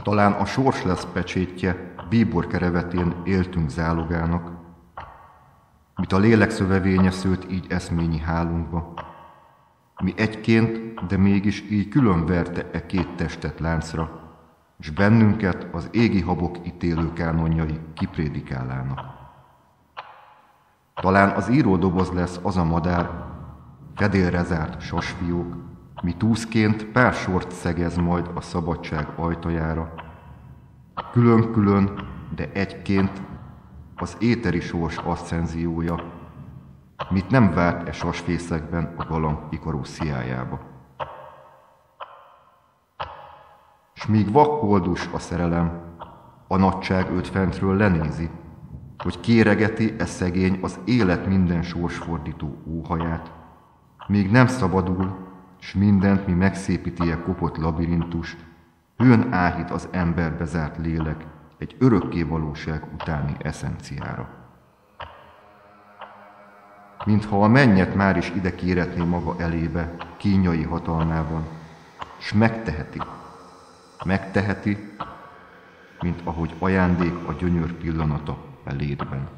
Talán a sors lesz pecsétje, bíbor kerevetén éltünk zálogának, mit a lélek szövevénye szőtt így eszményi hálunkba. Mi egyként, de mégis így külön verte e két testet láncra, s bennünket az égi habok ítélő kánonjai kiprédikálának. Talán az íródoboz lesz az a madár, fedélre zárt sasfiók, mi túszként pár sort szegez majd a szabadság ajtajára. Külön-külön, de egyként az éteri sors aszcenziója, mit nem várt e sasfészekben a galamb Ikarussziájába. S míg vakkoldus a szerelem, a nagyság őt fentről lenézi, hogy kéregeti e szegény az élet minden sorsfordító óhaját, míg nem szabadul, s mindent, mi megszépíti e kopott labirintus, hőn áhít az emberbe zárt lélek egy örökké valóság utáni eszenciára. Mintha a mennyet már is ide kéretné maga elébe, kínjai hatalmában, s megteheti, mint ahogy ajándék a gyönyör pillanata a létben.